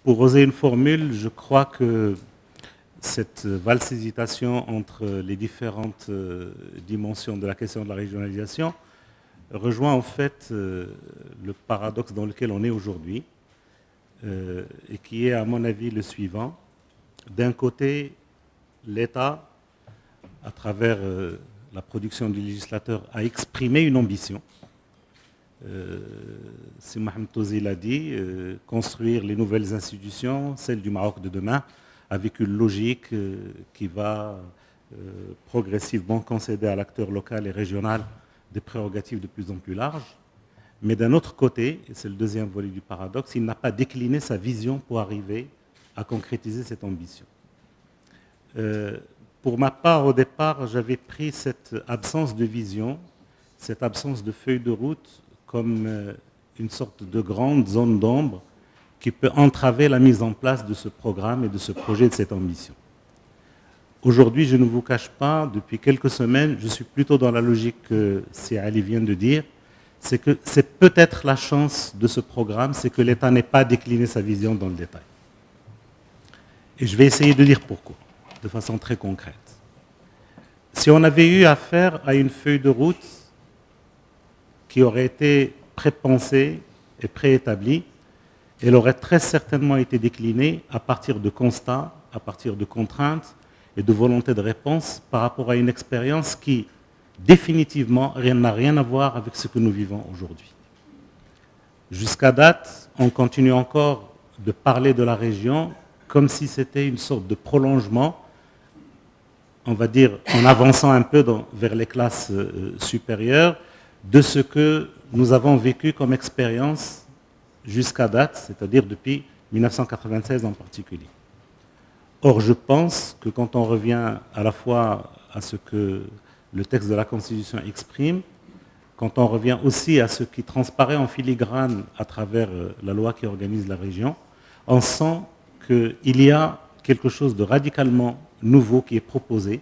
Pour oser une formule, je crois que cette valse-hésitation entre les différentes dimensions de la question de la régionalisation rejoint en fait le paradoxe dans lequel on est aujourd'hui et qui est à mon avis le suivant. D'un côté, l'État, à travers la production du législateur, a exprimé une ambition. Si Mohamed Touzi l'a dit, construire les nouvelles institutions, celles du Maroc de demain, avec une logique qui va progressivement concéder à l'acteur local et régional des prérogatives de plus en plus larges. Mais d'un autre côté, et c'est le deuxième volet du paradoxe, il n'a pas décliné sa vision pour arriver à concrétiser cette ambition. Pour ma part, au départ, j'avais pris cette absence de vision, cette absence de feuille de route comme une sorte de grande zone d'ombre qui peut entraver la mise en place de ce programme et de ce projet, de cette ambition. Aujourd'hui, je ne vous cache pas, depuis quelques semaines, je suis plutôt dans la logique que Si Ali vient de dire, c'est que c'est peut-être la chance de ce programme, c'est que l'État n'ait pas décliné sa vision dans le détail. Et je vais essayer de dire pourquoi, de façon très concrète. Si on avait eu affaire à une feuille de route qui aurait été prépensée et préétablie, elle aurait très certainement été déclinée à partir de constats, à partir de contraintes et de volonté de réponse par rapport à une expérience qui, définitivement, n'a rien à voir avec ce que nous vivons aujourd'hui. Jusqu'à date, on continue encore de parler de la région comme si c'était une sorte de prolongement, on va dire en avançant un peu vers les classes supérieures, de ce que nous avons vécu comme expérience jusqu'à date, c'est-à-dire depuis 1996 en particulier. Or, je pense que quand on revient à la fois à ce que le texte de la Constitution exprime, quand on revient aussi à ce qui transparaît en filigrane à travers la loi qui organise la région, on sent qu'il y a quelque chose de radicalement nouveau qui est proposé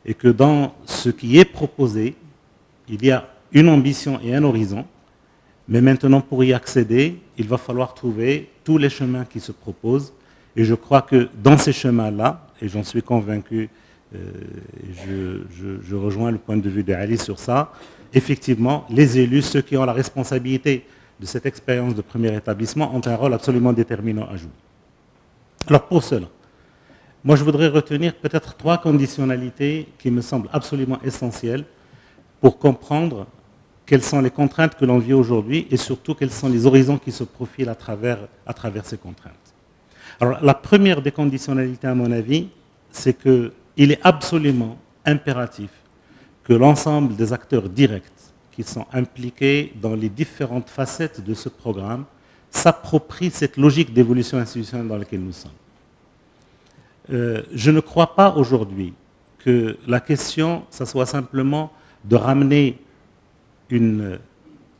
et que dans ce qui est proposé, il y a une ambition et un horizon, mais maintenant pour y accéder, il va falloir trouver tous les chemins qui se proposent et je crois que dans ces chemins-là, et j'en suis convaincu, je rejoins le point de vue d'Ali sur ça, effectivement, les élus, ceux qui ont la responsabilité de cette expérience de premier établissement, ont un rôle absolument déterminant à jouer. Alors pour cela, moi je voudrais retenir peut-être 3 conditionnalités qui me semblent absolument essentielles pour comprendre quelles sont les contraintes que l'on vit aujourd'hui et surtout quels sont les horizons qui se profilent à travers ces contraintes. Alors la première des conditionnalités à mon avis, c'est qu'il est absolument impératif que l'ensemble des acteurs directs qui sont impliqués dans les différentes facettes de ce programme s'approprient cette logique d'évolution institutionnelle dans laquelle nous sommes. Je ne crois pas aujourd'hui que la question, ça soit simplement de ramener une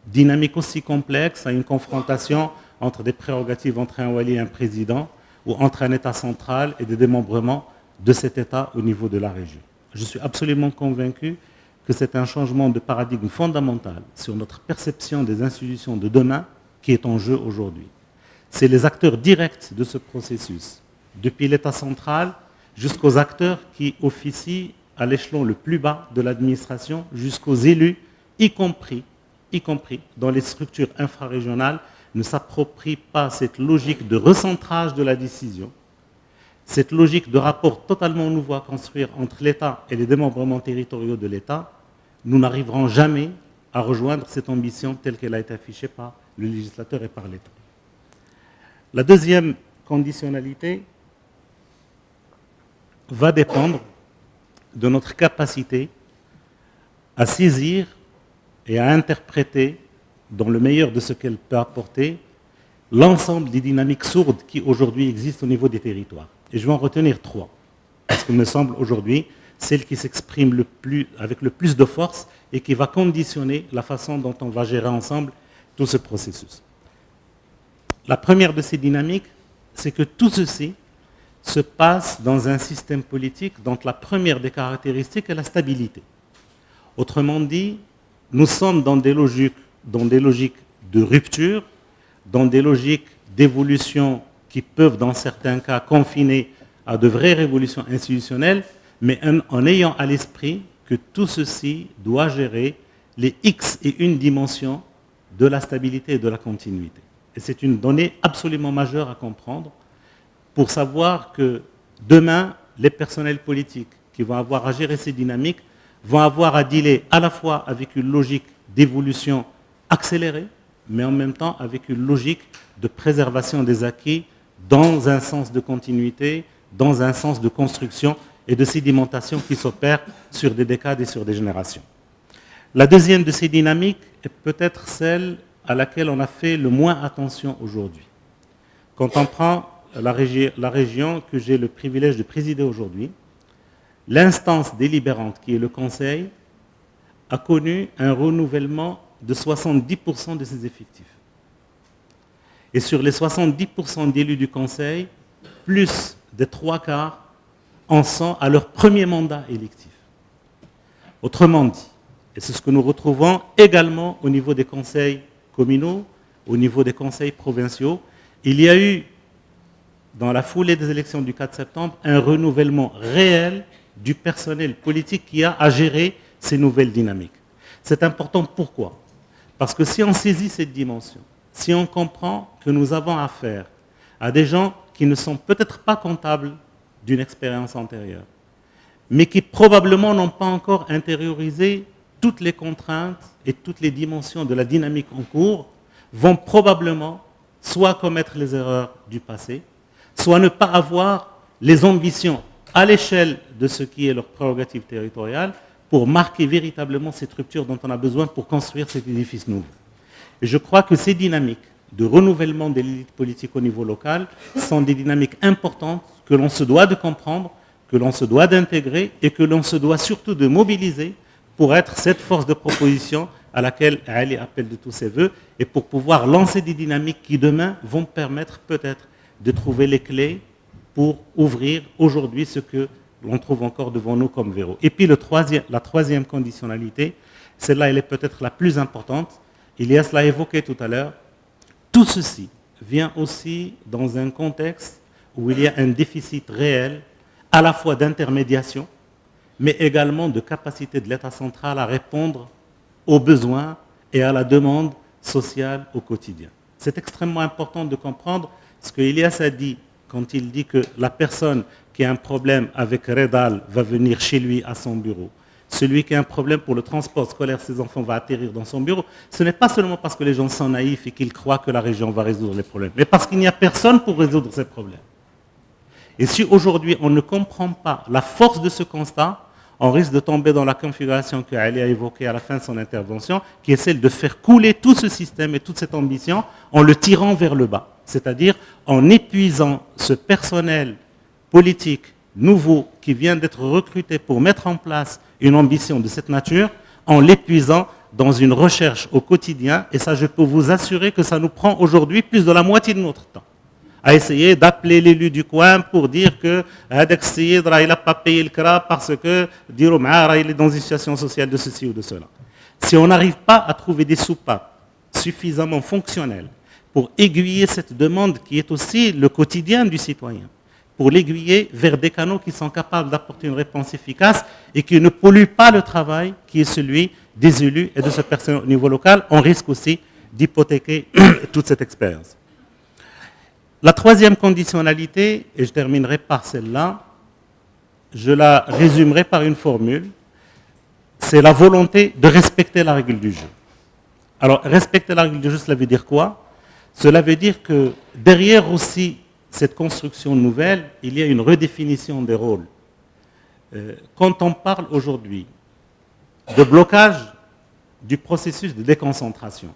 dynamique aussi complexe à une confrontation entre des prérogatives entre un wali et un président ou entre un État central et des démembrements de cet État au niveau de la région. Je suis absolument convaincu que c'est un changement de paradigme fondamental sur notre perception des institutions de demain qui est en jeu aujourd'hui. C'est les acteurs directs de ce processus, depuis l'État central jusqu'aux acteurs qui officient à l'échelon le plus bas de l'administration, jusqu'aux élus, y compris dans les structures infrarégionales, ne s'approprient pas cette logique de recentrage de la décision, cette logique de rapport totalement nouveau à construire entre l'État et les démembrements territoriaux de l'État. Nous n'arriverons jamais à rejoindre cette ambition telle qu'elle a été affichée par le législateur et par l'État. La deuxième conditionnalité va dépendre de notre capacité à saisir et à interpréter, dans le meilleur de ce qu'elle peut apporter, l'ensemble des dynamiques sourdes qui aujourd'hui existent au niveau des territoires. Et je vais en retenir 3, parce qu'il me semble aujourd'hui celle qui s'exprime avec le plus de force et qui va conditionner la façon dont on va gérer ensemble tout ce processus. La première de ces dynamiques, c'est que tout ceci se passe dans un système politique dont la première des caractéristiques est la stabilité. Autrement dit, nous sommes dans des logiques de rupture, dans des logiques d'évolution qui peuvent dans certains cas confiner à de vraies révolutions institutionnelles, mais en ayant à l'esprit que tout ceci doit gérer les X et une dimension de la stabilité et de la continuité. Et c'est une donnée absolument majeure à comprendre pour savoir que demain, les personnels politiques qui vont avoir à gérer ces dynamiques vont avoir à dealer à la fois avec une logique d'évolution accélérée, mais en même temps avec une logique de préservation des acquis dans un sens de continuité, dans un sens de construction et de sédimentation qui s'opère sur des décades et sur des générations. La deuxième de ces dynamiques est peut-être celle à laquelle on a fait le moins attention aujourd'hui. Quand on prend la région que j'ai le privilège de présider aujourd'hui, l'instance délibérante qui est le Conseil a connu un renouvellement de 70% de ses effectifs. Et sur les 70% d'élus du Conseil, plus des 3/4 en sont à leur premier mandat électif. Autrement dit, et c'est ce que nous retrouvons également au niveau des conseils communaux, au niveau des conseils provinciaux, il y a eu, dans la foulée des élections du 4 septembre, un renouvellement réel du personnel politique qui a à gérer ces nouvelles dynamiques. C'est important, pourquoi? Parce que si on saisit cette dimension, si on comprend que nous avons affaire à des gens qui ne sont peut-être pas comptables d'une expérience antérieure, mais qui probablement n'ont pas encore intériorisé toutes les contraintes et toutes les dimensions de la dynamique en cours, vont probablement soit commettre les erreurs du passé, soit ne pas avoir les ambitions à l'échelle de ce qui est leur prérogative territoriale pour marquer véritablement cette rupture dont on a besoin pour construire cet édifice nouveau. Et je crois que ces dynamiques de renouvellement de l'élite politique au niveau local sont des dynamiques importantes que l'on se doit de comprendre, que l'on se doit d'intégrer et que l'on se doit surtout de mobiliser pour être cette force de proposition à laquelle Ali appelle de tous ses voeux et pour pouvoir lancer des dynamiques qui demain vont permettre peut-être de trouver les clés pour ouvrir aujourd'hui ce que l'on trouve encore devant nous comme verrou. Et puis la troisième conditionnalité, celle-là elle est peut-être la plus importante, Ilyes l'a évoqué tout à l'heure, tout ceci vient aussi dans un contexte où il y a un déficit réel à la fois d'intermédiation, mais également de capacité de l'État central à répondre aux besoins et à la demande sociale au quotidien. C'est extrêmement important de comprendre ce que Ilyes a dit quand il dit que la personne qui a un problème avec Redal va venir chez lui à son bureau. Celui qui a un problème pour le transport scolaire, ses enfants va atterrir dans son bureau. Ce n'est pas seulement parce que les gens sont naïfs et qu'ils croient que la région va résoudre les problèmes, mais parce qu'il n'y a personne pour résoudre ces problèmes. Et si aujourd'hui on ne comprend pas la force de ce constat, on risque de tomber dans la configuration que Ali a évoquée à la fin de son intervention, qui est celle de faire couler tout ce système et toute cette ambition en le tirant vers le bas. C'est-à-dire en épuisant ce personnel politique nouveau qui vient d'être recruté pour mettre en place une ambition de cette nature, en l'épuisant dans une recherche au quotidien. Et ça, je peux vous assurer que ça nous prend aujourd'hui plus de la moitié de notre temps à essayer d'appeler l'élu du coin pour dire que Hadak Seyid, il n'a pas payé le CRA parce que il est dans une situation sociale de ceci ou de cela. Si on n'arrive pas à trouver des soupapes suffisamment fonctionnelles pour aiguiller cette demande qui est aussi le quotidien du citoyen, pour l'aiguiller vers des canaux qui sont capables d'apporter une réponse efficace et qui ne polluent pas le travail qui est celui des élus et de ce personnel au niveau local, on risque aussi d'hypothéquer toute cette expérience. La troisième conditionnalité, et je terminerai par celle-là, je la résumerai par une formule, c'est la volonté de respecter la règle du jeu. Alors, respecter la règle du jeu, cela veut dire quoi? Cela veut dire que derrière aussi cette construction nouvelle, il y a une redéfinition des rôles. Quand on parle aujourd'hui de blocage du processus de déconcentration,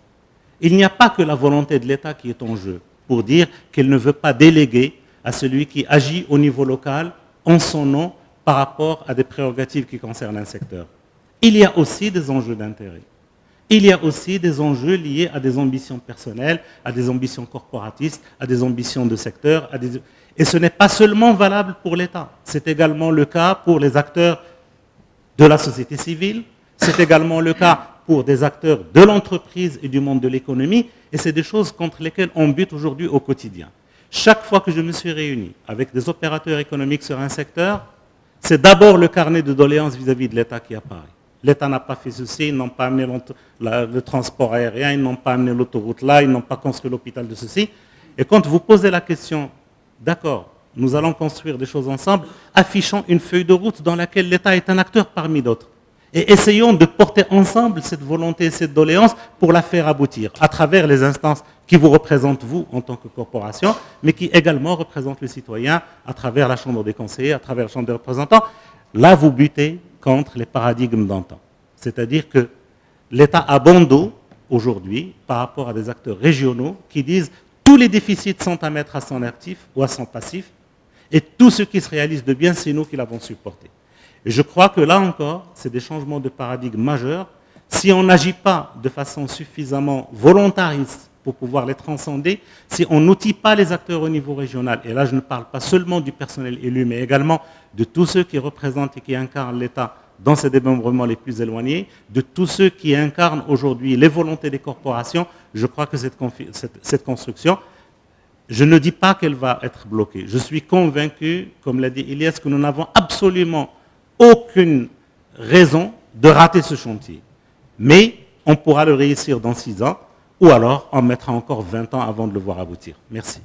il n'y a pas que la volonté de l'État qui est en jeu pour dire qu'elle ne veut pas déléguer à celui qui agit au niveau local en son nom par rapport à des prérogatives qui concernent un secteur. Il y a aussi des enjeux d'intérêt. Il y a aussi des enjeux liés à des ambitions personnelles, à des ambitions corporatistes, à des ambitions de secteur. Et ce n'est pas seulement valable pour l'État. C'est également le cas pour les acteurs de la société civile. C'est également le cas pour des acteurs de l'entreprise et du monde de l'économie. Et c'est des choses contre lesquelles on bute aujourd'hui au quotidien. Chaque fois que je me suis réuni avec des opérateurs économiques sur un secteur, c'est d'abord le carnet de doléances vis-à-vis de l'État qui apparaît. L'État n'a pas fait ceci, ils n'ont pas amené le transport aérien, ils n'ont pas amené l'autoroute là, ils n'ont pas construit l'hôpital de ceci. Et quand vous posez la question, d'accord, nous allons construire des choses ensemble, affichons une feuille de route dans laquelle l'État est un acteur parmi d'autres. Et essayons de porter ensemble cette volonté, cette doléance pour la faire aboutir à travers les instances qui vous représentent vous en tant que corporation, mais qui également représentent le citoyen à travers la Chambre des conseillers, à travers la Chambre des représentants. Là, vous butez contre les paradigmes d'antan. C'est-à-dire que l'État a bon dos aujourd'hui par rapport à des acteurs régionaux qui disent tous les déficits sont à mettre à son actif ou à son passif et tout ce qui se réalise de bien, c'est nous qui l'avons supporté. Et je crois que là encore, c'est des changements de paradigme majeurs. Si on n'agit pas de façon suffisamment volontariste pour pouvoir les transcender, si on n'outille pas les acteurs au niveau régional, et là je ne parle pas seulement du personnel élu, mais également de tous ceux qui représentent et qui incarnent l'État dans ses démembrements les plus éloignés, de tous ceux qui incarnent aujourd'hui les volontés des corporations, je crois que cette construction, je ne dis pas qu'elle va être bloquée. Je suis convaincu, comme l'a dit Ilyes, que nous n'avons absolument aucune raison de rater ce chantier. Mais on pourra le réussir dans 6 ans, ou alors on mettra encore 20 ans avant de le voir aboutir. Merci.